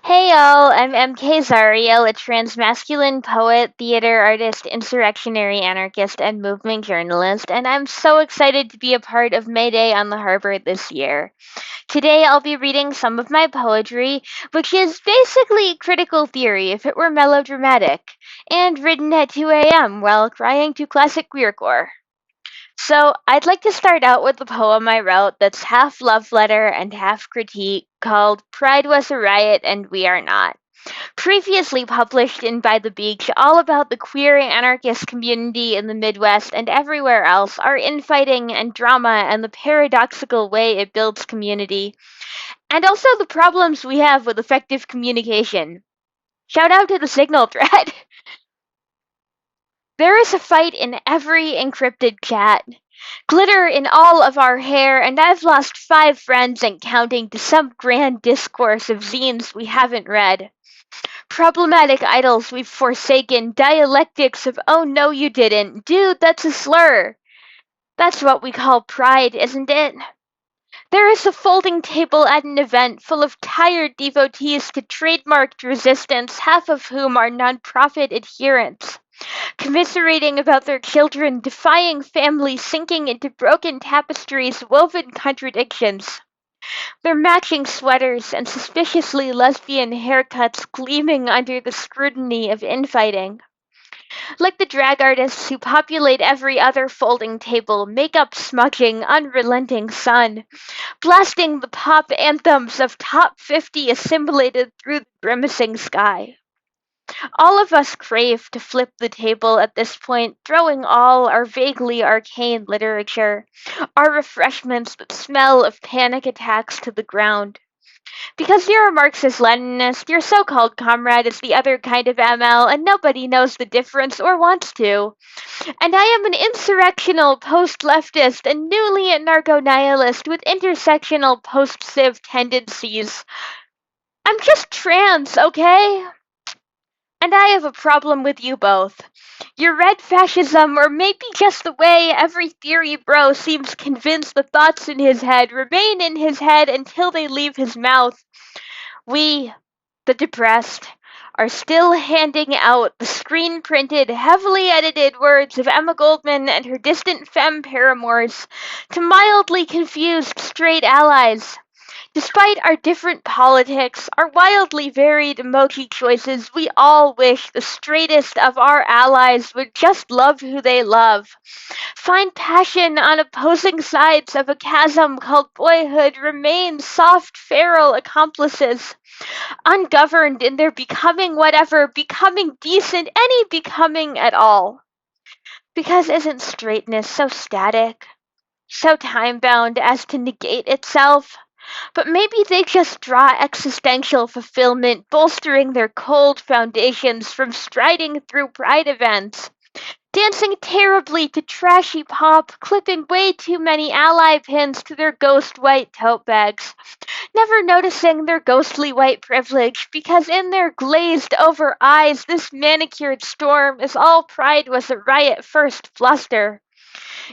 Hey y'all, I'm MK Zariel, a transmasculine poet, theater artist, insurrectionary anarchist, and movement journalist, and I'm so excited to be a part of May Day on the Harbor this year. Today I'll be reading some of my poetry, which is basically critical theory if it were melodramatic, and written at 2 a.m. while crying to classic queercore. So, I'd like to start out with a poem I wrote that's half love letter and half critique called Pride Was a Riot and We Are Not. Previously published in By the Beach, all about the queer anarchist community in the Midwest and everywhere else, our infighting and drama and the paradoxical way it builds community, and also the problems we have with effective communication. Shout out to the Signal thread. There is a fight in every encrypted chat. Glitter in all of our hair, and I've lost 5 friends and counting to some grand discourse of zines we haven't read. Problematic idols we've forsaken, dialectics of oh no you didn't, dude, that's a slur. That's what we call pride, isn't it? There is a folding table at an event full of tired devotees to trademarked resistance, half of whom are nonprofit adherents, commiserating about their children, defying family, sinking into broken tapestries, woven contradictions. Their matching sweaters and suspiciously lesbian haircuts gleaming under the scrutiny of infighting. Like the drag artists who populate every other folding table, makeup smudging, unrelenting sun, blasting the pop anthems of Top 50 assimilated through the grimacing sky. All of us crave to flip the table at this point, throwing all our vaguely arcane literature, our refreshments that smell of panic attacks to the ground. Because you're a Marxist Leninist, your so called comrade is the other kind of ML, and nobody knows the difference or wants to. And I am an insurrectional post leftist and newly anarcho nihilist with intersectional post civ tendencies. I'm just trans, okay? And I have a problem with you both. Your red fascism, or maybe just the way every theory bro seems convinced the thoughts in his head remain in his head until they leave his mouth. We, the depressed, are still handing out the screen printed, heavily edited words of Emma Goldman and her distant femme paramours to mildly confused straight allies. Despite our different politics, our wildly varied emoji choices, we all wish the straightest of our allies would just love who they love. Find passion on opposing sides of a chasm called boyhood, remain soft, feral accomplices, ungoverned in their becoming whatever, becoming decent, any becoming at all. Because isn't straightness so static, so time bound as to negate itself? But maybe they just draw existential fulfillment, bolstering their cold foundations from striding through pride events, dancing terribly to trashy pop, clipping way too many ally pins to their ghost white tote bags, never noticing their ghostly white privilege, because in their glazed over eyes, this manicured storm is all pride was a riot first fluster.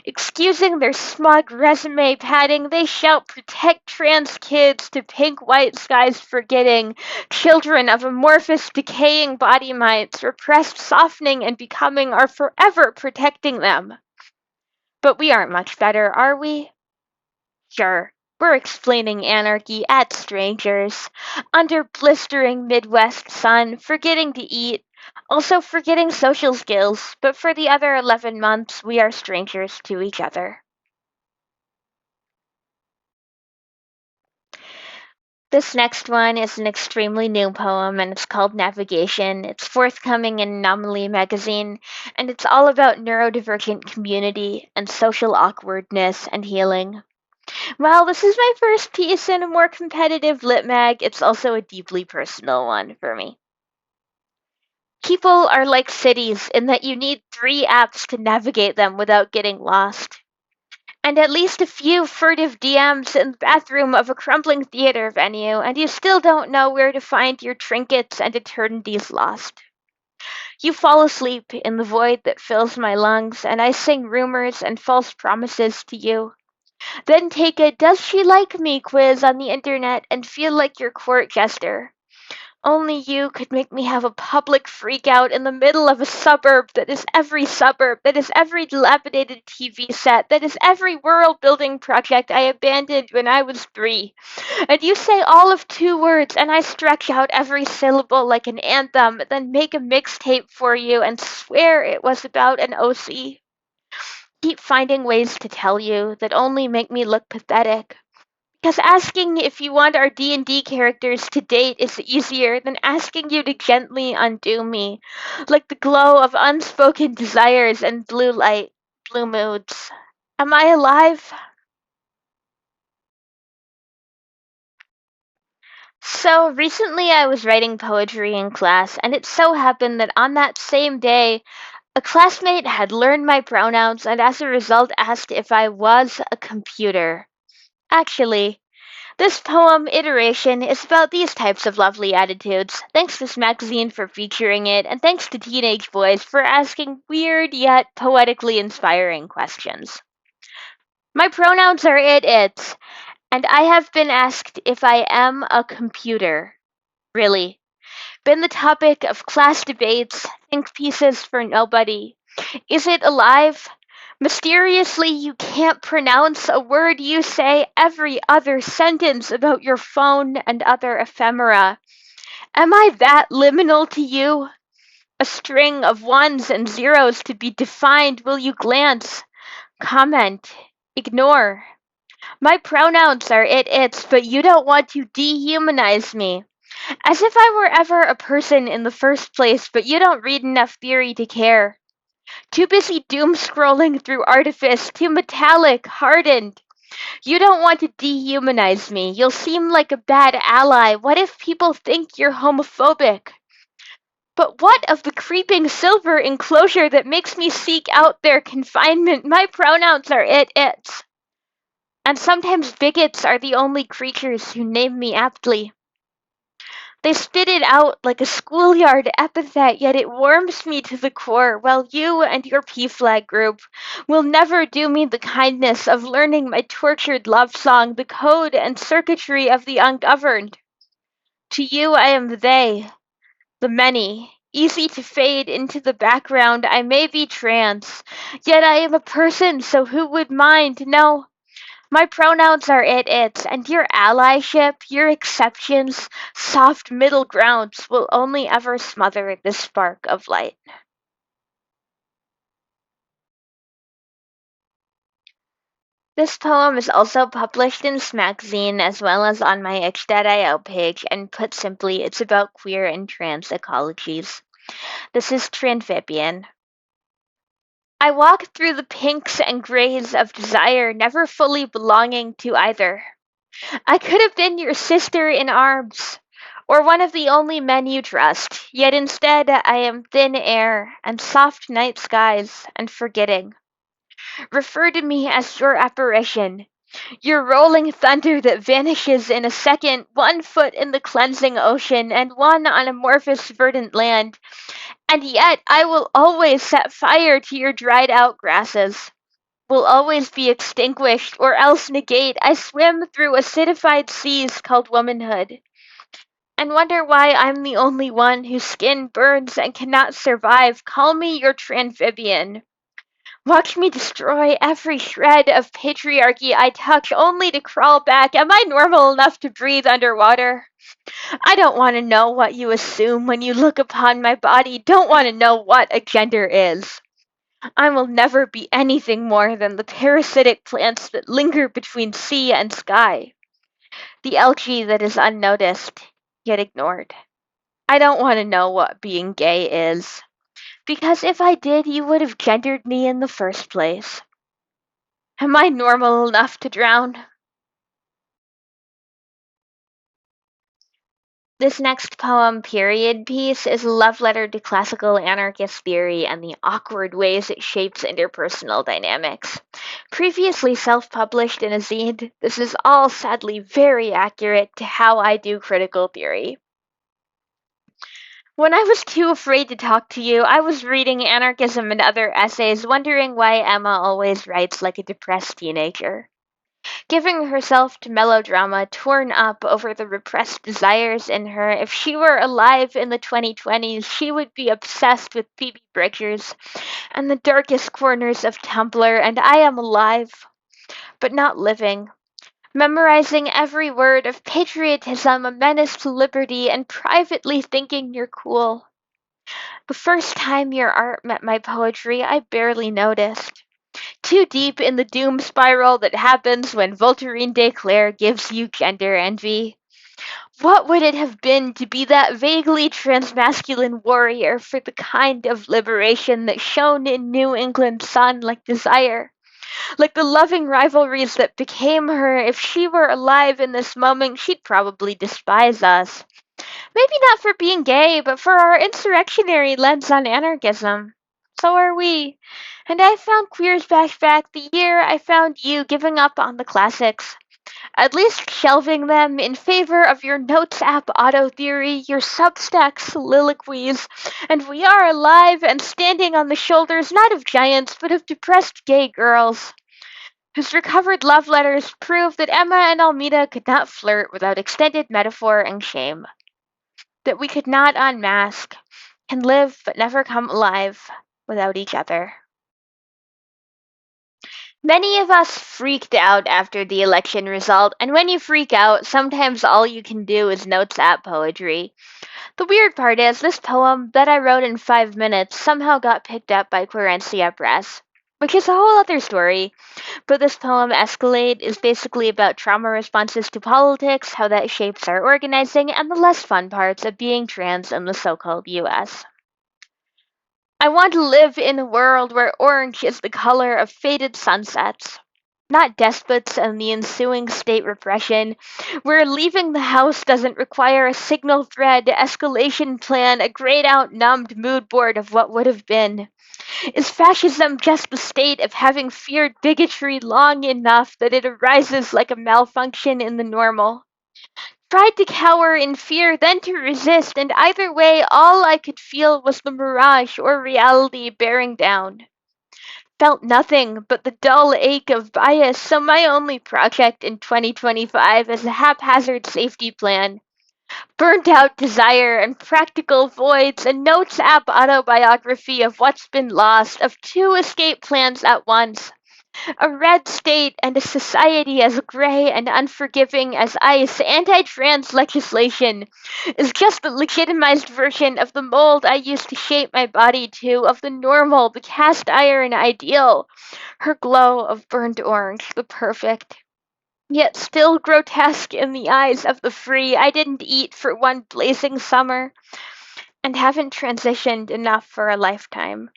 Excusing their smug resume padding, they shout protect trans kids to pink white skies forgetting, children of amorphous decaying body minds, repressed softening and becoming are forever protecting them. But we aren't much better, are we? Sure. We're explaining anarchy at strangers, under blistering Midwest sun, forgetting to eat, also forgetting social skills, but for the other 11 months, we are strangers to each other. This next one is an extremely new poem and it's called Navigation. It's forthcoming in Anomaly magazine and it's all about neurodivergent community and social awkwardness and healing. While this is my first piece in a more competitive lit mag, it's also a deeply personal one for me. People are like cities in that you need 3 apps to navigate them without getting lost. And at least a few furtive DMs in the bathroom of a crumbling theater venue, and you still don't know where to find your trinkets and eternities lost. You fall asleep in the void that fills my lungs, and I sing rumors and false promises to you. Then take a does she like me quiz on the internet and feel like your court jester. Only you could make me have a public freakout in the middle of a suburb that is every dilapidated TV set, that is every world building project I abandoned when I was 3. And you say all of 2 words, and I stretch out every syllable like an anthem, then make a mixtape for you and swear it was about an OC. Keep finding ways to tell you that only make me look pathetic. Because asking if you want our D&D characters to date is easier than asking you to gently undo me, like the glow of unspoken desires and blue light, blue moods. Am I alive? So recently I was writing poetry in class, and it so happened that on that same day, a classmate had learned my pronouns and as a result asked if I was a computer. Actually, this poem iteration is about these types of lovely attitudes. Thanks to this magazine for featuring it, and thanks to teenage boys for asking weird yet poetically inspiring questions. My pronouns are its, and I have been asked if I am a computer. Really. Been the topic of class debates, think pieces for nobody. Is it alive? Mysteriously, you can't pronounce a word you say every other sentence about your phone and other ephemera. Am I that liminal to you? A string of ones and zeros to be defined, will you glance, comment, ignore? My pronouns are its, but you don't want to dehumanize me. As if I were ever a person in the first place, but you don't read enough theory to care. Too busy doom scrolling through artifice, too metallic, hardened. You don't want to dehumanize me. You'll seem like a bad ally. What if people think you're homophobic? But what of the creeping silver enclosure that makes me seek out their confinement? My pronouns are its. And sometimes bigots are the only creatures who name me aptly. They spit it out like a schoolyard epithet, yet it warms me to the core, while you and your P-Flag group will never do me the kindness of learning my tortured love song, the code and circuitry of the ungoverned. To you I am they, the many, easy to fade into the background. I may be trans, yet I am a person, so who would mind? No, my pronouns are its, and your allyship, your exceptions, soft middle grounds will only ever smother this spark of light. This poem is also published in this magazine as well as on my itch.io page, and put simply, it's about queer and trans ecologies. This is Tranfibian. I walk through the pinks and grays of desire, never fully belonging to either. I could have been your sister in arms, or one of the only men you trust, yet instead I am thin air and soft night skies and forgetting. Refer to me as your apparition, your rolling thunder that vanishes in a second, 1 foot in the cleansing ocean and one on amorphous verdant land, and yet I will always set fire to your dried out grasses. Will always be extinguished or else negate. I swim through acidified seas called womanhood, and wonder why I'm the only one whose skin burns and cannot survive. Call me your tranfibian. Watch me destroy every shred of patriarchy I touch only to crawl back. Am I normal enough to breathe underwater? I don't want to know what you assume when you look upon my body. Don't want to know what a gender is. I will never be anything more than the parasitic plants that linger between sea and sky, the algae that is unnoticed, yet ignored. I don't want to know what being gay is, because if I did, you would have gendered me in the first place. Am I normal enough to drown? This next poem, Period Piece, is a love letter to classical anarchist theory and the awkward ways it shapes interpersonal dynamics. Previously self published in a zine, this is all sadly very accurate to how I do critical theory. When I was too afraid to talk to you, I was reading anarchism and other essays, wondering why Emma always writes like a depressed teenager. giving herself to melodrama, torn up over the repressed desires in her. If she were alive in the 2020s, she would be obsessed with Phoebe Bridgers and the darkest corners of Tumblr, and I am alive, but not living. Memorizing every word of patriotism, a menace to liberty, and privately thinking you're cool. The first time your art met my poetry, I barely noticed. Too deep in the doom spiral that happens when Voltairine de Cleyre gives you gender envy. What would it have been to be that vaguely transmasculine warrior for the kind of liberation that shone in New England sun like desire? Like the loving rivalries that became her. If she were alive in this moment, she'd probably despise us. Maybe not for being gay, but for our insurrectionary lens on anarchism. So are we. And I found Queer's Backpack the year I found you giving up on the classics. At least shelving them in favor of your Notes app auto theory, your Substack soliloquies, and we are alive and standing on the shoulders not of giants, but of depressed gay girls whose recovered love letters prove that Emma and Almeda could not flirt without extended metaphor and shame, that we could not unmask, can live but never come alive without each other. Many of us freaked out after the election result, and when you freak out, sometimes all you can do is notes app poetry. The weird part is, this poem that I wrote in 5 minutes somehow got picked up by Querencia Press, which is a whole other story. But this poem, Escalade, is basically about trauma responses to politics, how that shapes our organizing, and the less fun parts of being trans in the so called US. I want to live in a world where orange is the color of faded sunsets, not despots and the ensuing state repression, where leaving the house doesn't require a signal thread, escalation plan, a grayed out, numbed mood board of what would have been. Is fascism just the state of having feared bigotry long enough that it arises like a malfunction in the normal? Tried to cower in fear, then to resist, and either way, all I could feel was the mirage or reality bearing down. Felt nothing but the dull ache of bias, so my only project in 2025 is a haphazard safety plan. Burnt out desire and practical voids, a notes app autobiography of what's been lost, of two escape plans at once. A red state and a society as gray and unforgiving as ice, anti trans legislation is just the legitimized version of the mold I used to shape my body to, of the normal, the cast iron ideal. Her glow of burnt orange, the perfect, yet still grotesque in the eyes of the free. I didn't eat for one blazing summer and haven't transitioned enough for a lifetime.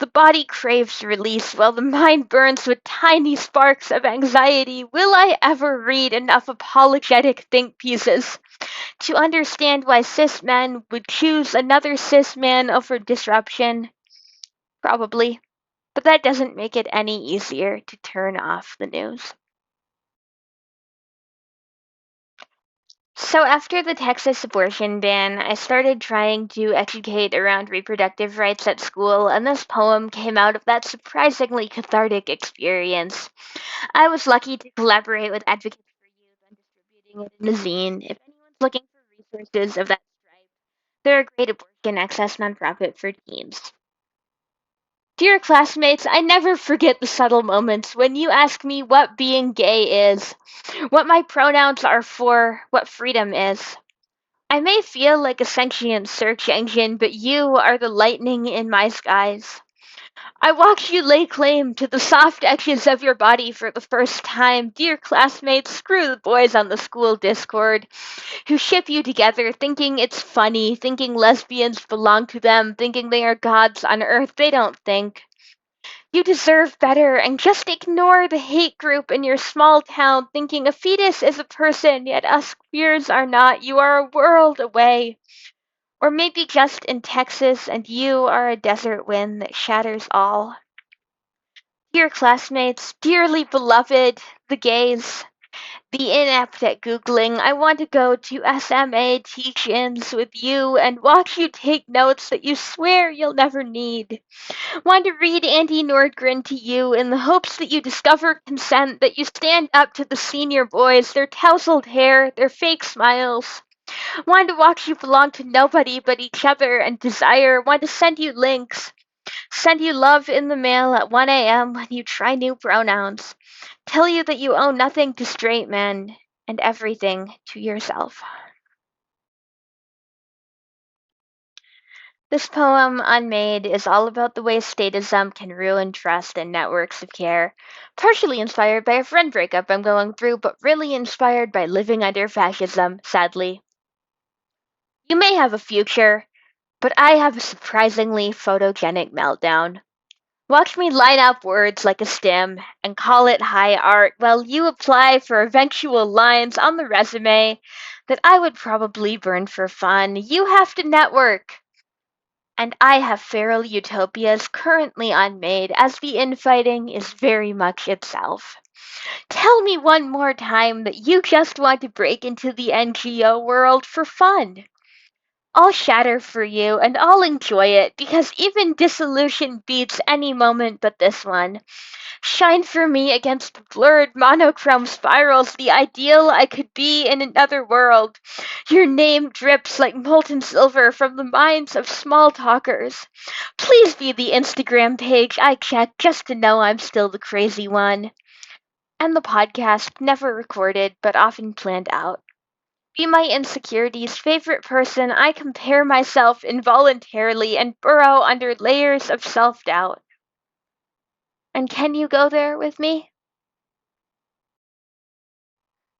The body craves release while the mind burns with tiny sparks of anxiety. Will I ever read enough apologetic think pieces to understand why cis men would choose another cis man over disruption? Probably. But that doesn't make it any easier to turn off the news. So after the Texas abortion ban, I started trying to educate around reproductive rights at school, and this poem came out of that surprisingly cathartic experience. I was lucky to collaborate with Advocates for Youth on distributing it in a zine. If anyone's looking for resources of that stripe, they're a great abortion access nonprofit for teens. Dear classmates, I never forget the subtle moments when you ask me what being gay is, what my pronouns are for, what freedom is. I may feel like a sentient search engine, but you are the lightning in my skies. I watch you lay claim to the soft edges of your body for the first time. Dear classmates, screw the boys on the school Discord who ship you together thinking it's funny, thinking lesbians belong to them, thinking they are gods on earth. They don't think. You deserve better, and just ignore the hate group in your small town thinking a fetus is a person, yet us queers are not. You are a world away. Or maybe just in Texas and you are a desert wind that shatters all. Dear classmates, dearly beloved, the gays, The inept at Googling, I want to go to SMA teach-ins with you and watch you take notes that you swear you'll never need. Want to read Andy Nordgren to you in the hopes that you discover consent, that you stand up to the senior boys, their tousled hair, their fake smiles. Want to watch you belong to nobody but each other and desire. Want to send you links. Send you love in the mail at 1 a.m. when you try new pronouns. Tell you that you owe nothing to straight men and everything to yourself. This poem, Unmade, is all about the way statism can ruin trust and networks of care. Partially inspired by a friend breakup I'm going through, but really inspired by living under fascism, sadly. You may have a future, but I have a surprisingly photogenic meltdown. Watch me line up words like a stem and call it high art while you apply for eventual lines on the resume that I would probably burn for fun. You have to network. And I have feral utopias currently unmade as the infighting is very much itself. Tell me one more time that you just want to break into the NGO world for fun. I'll shatter for you and I'll enjoy it because even dissolution beats any moment but this one. Shine for me against the blurred monochrome spirals, the ideal I could be in another world. Your name drips like molten silver from the minds of small talkers. Please be the Instagram page I check just to know I'm still the crazy one. And the podcast, never recorded but often planned out. Be my insecurity's favorite person, I compare myself involuntarily and burrow under layers of self doubt. And can you go there with me?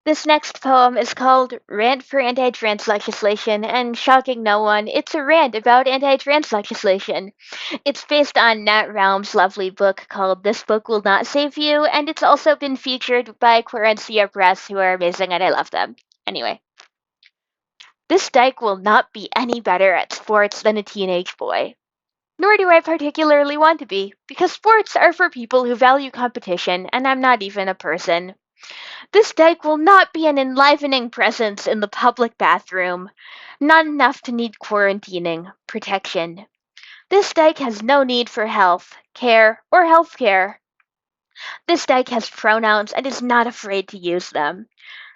This next poem is called Rant for Anti-Trans Legislation, and shocking no one, it's a rant about anti-trans legislation. It's based on Nat Raum's lovely book called This Book Will Not Save You, and it's also been featured by Querencia Press, who are amazing and I love them. Anyway, this dyke will not be any better at sports than a teenage boy. Nor do I particularly want to be, because sports are for people who value competition, and I'm not even a person. This dyke will not be an enlivening presence in the public bathroom. Not enough to need quarantining, protection. This dyke has no need for health, care, or healthcare. This dyke has pronouns and is not afraid to use them.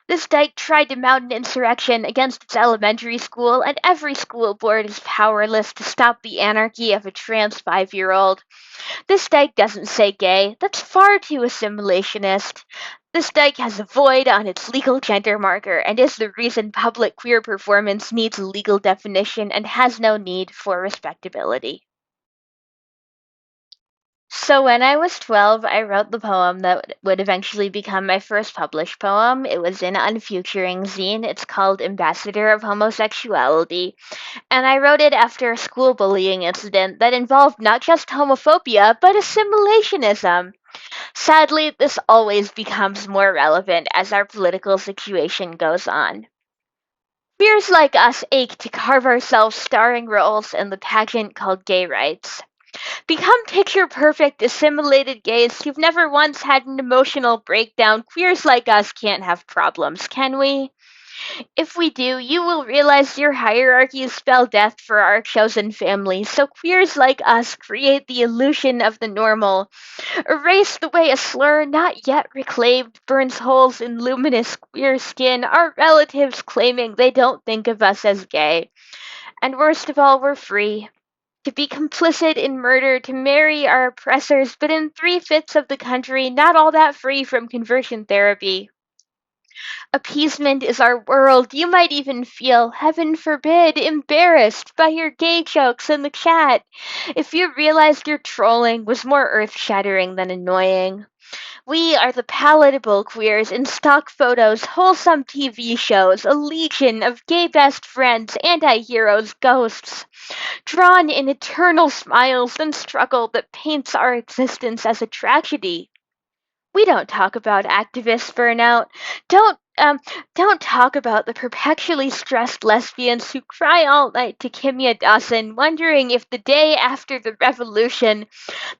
This dyke tried to mount an insurrection against its elementary school, and every school board is powerless to stop the anarchy of a trans 5-year-old. This dyke doesn't say gay. That's far too assimilationist. This dyke has a void on its legal gender marker and is the reason public queer performance needs a legal definition and has no need for respectability. So when I was 12, I wrote the poem that would eventually become my first published poem. It was in Unfuturing Zine. It's called Ambassador of Homosexuality. And I wrote it after a school bullying incident that involved not just homophobia, but assimilationism. Sadly, this always becomes more relevant as our political situation goes on. Queers like us ache to carve ourselves starring roles in the pageant called gay rights. Become picture perfect, assimilated gays who've never once had an emotional breakdown. Queers like us can't have problems, can we? If we do, you will realize your hierarchies spell death for our chosen family. So queers like us create the illusion of the normal. Erase the way a slur not yet reclaimed burns holes in luminous queer skin, our relatives claiming they don't think of us as gay. And worst of all, we're free. To be complicit in murder, to marry our oppressors, but in 3/5 of the country, not all that free from conversion therapy. Appeasement is our world. You might even feel, heaven forbid, embarrassed by your gay jokes in the chat if you realized your trolling was more earth shattering than annoying. We are the palatable queers in stock photos, wholesome TV shows, a legion of gay best friends, anti heroes, ghosts, drawn in eternal smiles and struggle that paints our existence as a tragedy. We don't talk about activist burnout. Don't talk about the perpetually stressed lesbians who cry all night to Kimya Dawson, wondering if the day after the revolution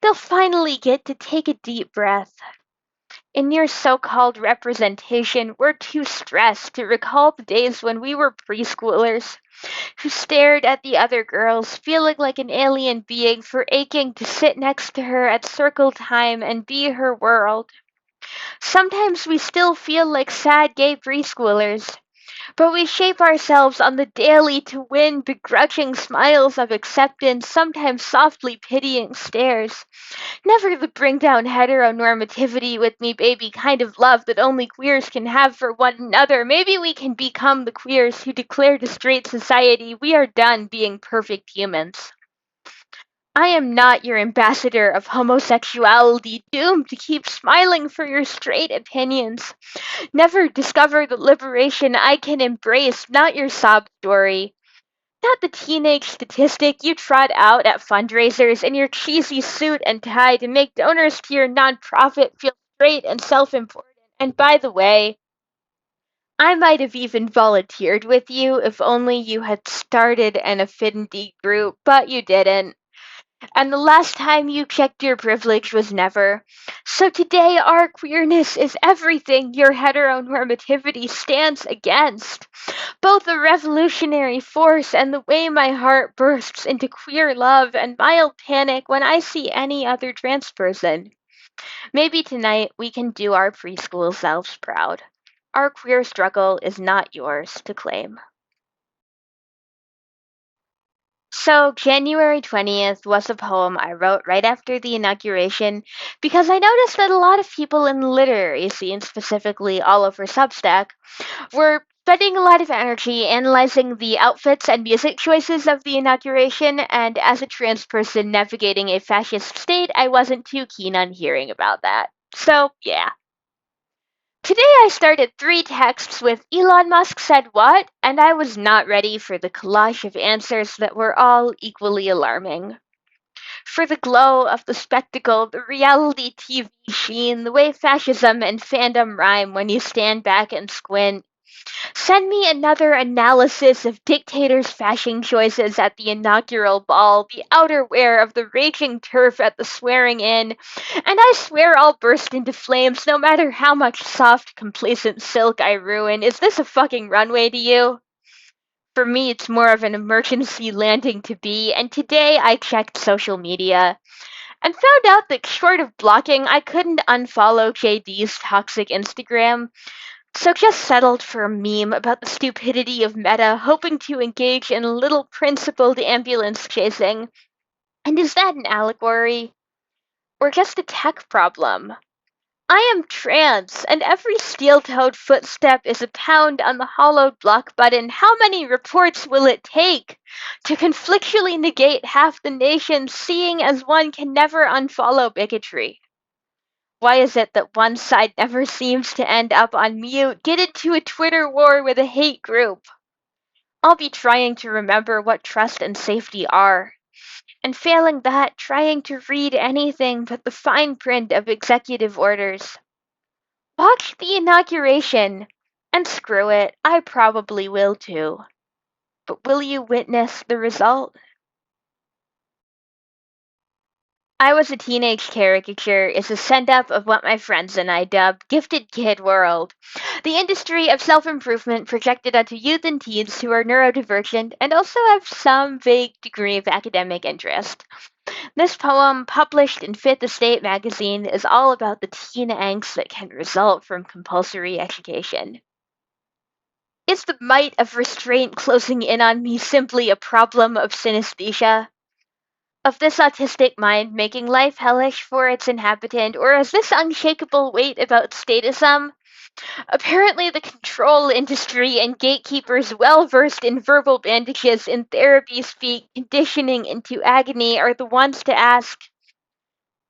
they'll finally get to take a deep breath. In your so-called representation, we're too stressed to recall the days when we were preschoolers, who stared at the other girls, feeling like an alien being for aching to sit next to her at circle time and be her world. Sometimes we still feel like sad gay preschoolers, but we shape ourselves on the daily to win begrudging smiles of acceptance, sometimes softly pitying stares. Never the bring down heteronormativity with me baby kind of love that only queers can have for one another. Maybe we can become the queers who declare to straight society we are done being perfect humans. I am not your ambassador of homosexuality, doomed to keep smiling for your straight opinions. Never discover the liberation I can embrace, not your sob story. Not the teenage statistic you trot out at fundraisers in your cheesy suit and tie to make donors to your nonprofit feel straight and self important. And by the way, I might have even volunteered with you if only you had started an affinity group, but you didn't. And the last time you checked your privilege was never. So today, our queerness is everything your heteronormativity stands against. Both a revolutionary force and the way my heart bursts into queer love and mild panic when I see any other trans person. Maybe tonight we can do our preschool selves proud. Our queer struggle is not yours to claim. So, January 20th was a poem I wrote right after the inauguration because I noticed that a lot of people in the literary scene, specifically all over Substack, were spending a lot of energy analyzing the outfits and music choices of the inauguration, and as a trans person navigating a fascist state, I wasn't too keen on hearing about that. So, yeah. Today I started 3 texts with Elon Musk said what, and I was not ready for the collage of answers that were all equally alarming. For the glow of the spectacle, the reality TV sheen, the way fascism and fandom rhyme when you stand back and squint, send me another analysis of dictators' fashion choices at the inaugural ball, the outerwear of the raging turf at the swearing in, and I swear I'll burst into flames no matter how much soft, complacent silk I ruin. Is this a fucking runway to you? For me, it's more of an emergency landing to be, and today I checked social media and found out that short of blocking, I couldn't unfollow JD's toxic Instagram, so just settled for a meme about the stupidity of Meta, hoping to engage in a little principled ambulance chasing. And is that an allegory? Or just a tech problem? I am trans, and every steel-toed footstep is a pound on the hollowed block button. How many reports will it take to conflictually negate half the nation, seeing as one can never unfollow bigotry? Why is it that one side never seems to end up on mute? Get into a Twitter war with a hate group. I'll be trying to remember what trust and safety are. And failing that, trying to read anything but the fine print of executive orders. Watch the inauguration. And screw it, I probably will too. But will you witness the result? I Was a Teenage Caricature is a send up of what my friends and I dub Gifted Kid World, the industry of self improvement projected onto youth and teens who are neurodivergent and also have some vague degree of academic interest. This poem, published in Fifth Estate magazine, is all about the teen angst that can result from compulsory education. Is the might of restraint closing in on me simply a problem of synesthesia? Of this autistic mind making life hellish for its inhabitant, or is this unshakable weight about statism? Apparently, the control industry and gatekeepers well versed in verbal bandages in therapy speak, conditioning into agony, are the ones to ask,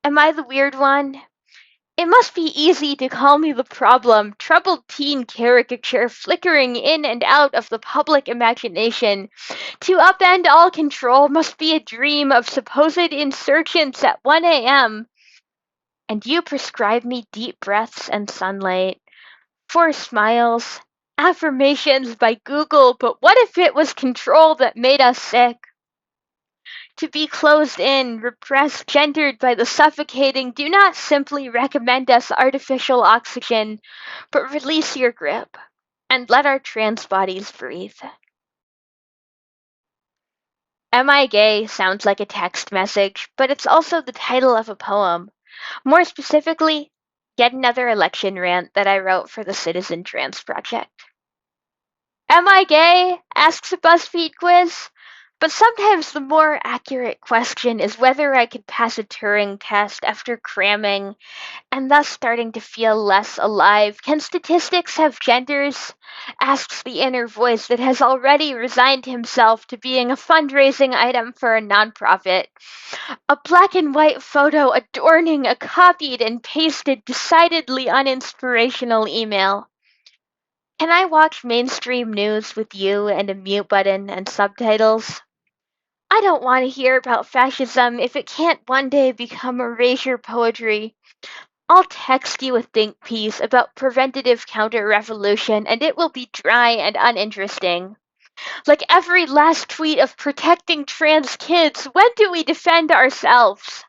am I the weird one? It must be easy to call me the problem, troubled teen caricature flickering in and out of the public imagination. To upend all control must be a dream of supposed insurgents at 1 a.m. And you prescribe me deep breaths and sunlight, forced smiles, affirmations by Google, but what if it was control that made us sick? To be closed in, repressed, gendered by the suffocating, do not simply recommend us artificial oxygen, but release your grip and let our trans bodies breathe. Am I Gay sounds like a text message, but it's also the title of a poem. More specifically, yet another election rant that I wrote for the Citizen Trans Project. Am I gay? Asks a BuzzFeed quiz. But sometimes the more accurate question is whether I could pass a Turing test after cramming and thus starting to feel less alive. Can statistics have genders? Asks the inner voice that has already resigned himself to being a fundraising item for a nonprofit. A black and white photo adorning a copied and pasted, decidedly uninspirational email. Can I watch mainstream news with you and a mute button and subtitles? I don't want to hear about fascism if it can't one day become erasure poetry. I'll text you a think piece about preventative counter-revolution and it will be dry and uninteresting. Like every last tweet of protecting trans kids, when do we defend ourselves?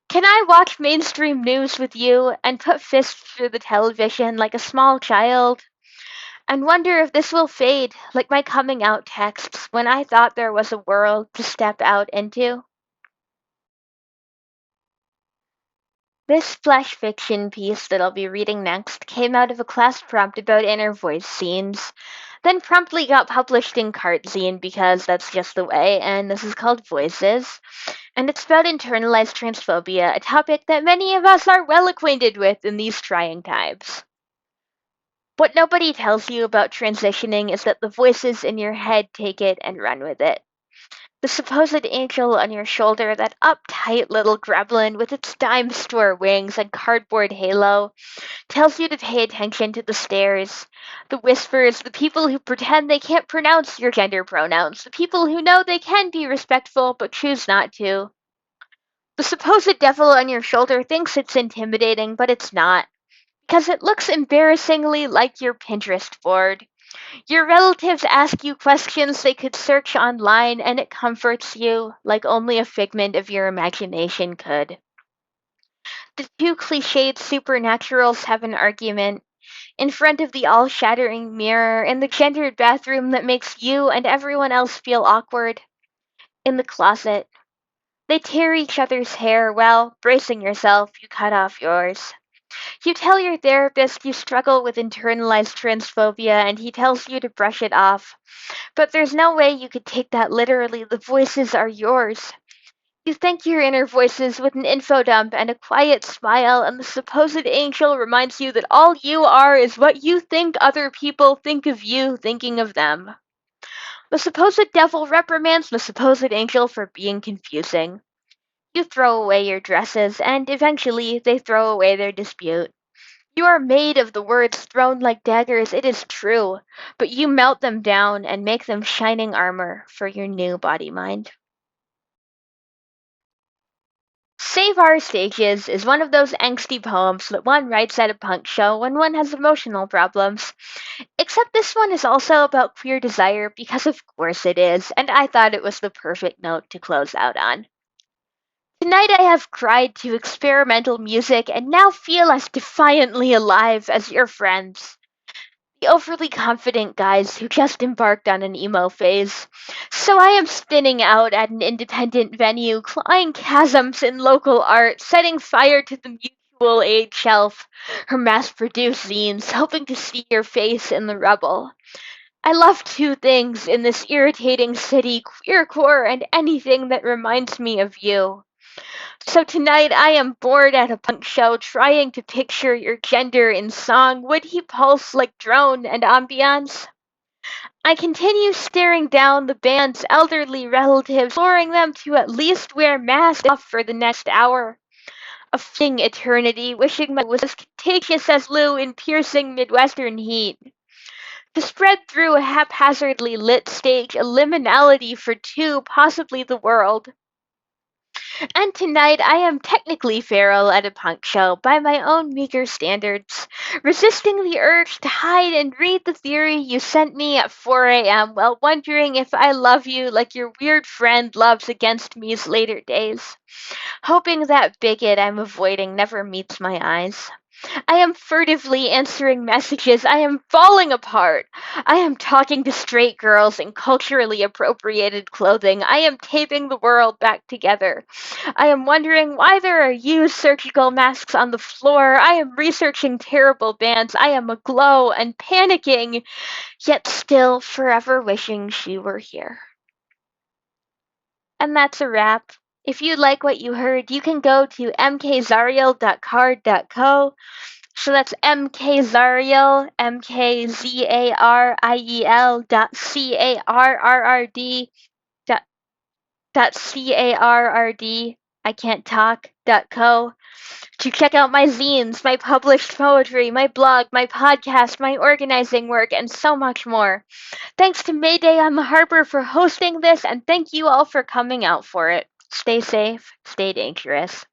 Can I watch mainstream news with you and put fists through the television like a small child? And wonder if this will fade like my coming out texts when I thought there was a world to step out into? This flash fiction piece that I'll be reading next came out of a class prompt about inner voice scenes, then promptly got published in Cartzine because that's just the way, and this is called Voices. And it's about internalized transphobia, a topic that many of us are well acquainted with in these trying times. What nobody tells you about transitioning is that the voices in your head take it and run with it. The supposed angel on your shoulder, that uptight little gremlin with its dime store wings and cardboard halo, tells you to pay attention to the stares, the whispers, the people who pretend they can't pronounce your gender pronouns, the people who know they can be respectful but choose not to. The supposed devil on your shoulder thinks it's intimidating, but it's not, because it looks embarrassingly like your Pinterest board. Your relatives ask you questions they could search online, and it comforts you like only a figment of your imagination could. The two cliched supernaturals have an argument in front of the all shattering mirror in the gendered bathroom that makes you and everyone else feel awkward. In the closet, they tear each other's hair while, bracing yourself, you cut off yours. You tell your therapist you struggle with internalized transphobia, and he tells you to brush it off. But there's no way you could take that literally. The voices are yours. You thank your inner voices with an info dump and a quiet smile, and the supposed angel reminds you that all you are is what you think other people think of you thinking of them. The supposed devil reprimands the supposed angel for being confusing. You throw away your dresses, and eventually they throw away their dispute. You are made of the words thrown like daggers, it is true, but you melt them down and make them shining armor for your new body-mind. Save Our Stages is one of those angsty poems that one writes at a punk show when one has emotional problems. Except this one is also about queer desire, because of course it is, and I thought it was the perfect note to close out on. Tonight I have cried to experimental music and now feel as defiantly alive as your friends. The overly confident guys who just embarked on an emo phase. So I am spinning out at an independent venue, clawing chasms in local art, setting fire to the mutual aid shelf, her mass-produced zines, hoping to see your face in the rubble. I love two things in this irritating city, queercore and anything that reminds me of you. So tonight I am bored at a punk show trying to picture your gender in song. Would he pulse like drone and ambiance? I continue staring down the band's elderly relatives, imploring them to at least wear masks off for the next hour. A fleeting eternity, wishing my was as contagious as Lou in piercing Midwestern heat. To spread through a haphazardly lit stage, a liminality for two, possibly the world. And tonight I am technically feral at a punk show by my own meager standards, resisting the urge to hide and read the theory you sent me at 4 a.m. while wondering if I love you like your weird friend loves against me's later days, hoping that bigot I'm avoiding never meets my eyes. I am furtively answering messages. I am falling apart. I am talking to straight girls in culturally appropriated clothing. I am taping the world back together. I am wondering why there are used surgical masks on the floor. I am researching terrible bands. I am aglow and panicking, yet still forever wishing she were here. And that's a wrap. If you like what you heard, you can go to mkzariel.card.co. So that's mkzariel, mkzariel dot carrd dot carrd. I can't talk. .co to check out my zines, my published poetry, my blog, my podcast, my organizing work, and so much more. Thanks to Mayday on the Harbor for hosting this, and thank you all for coming out for it. Stay safe, stay dangerous.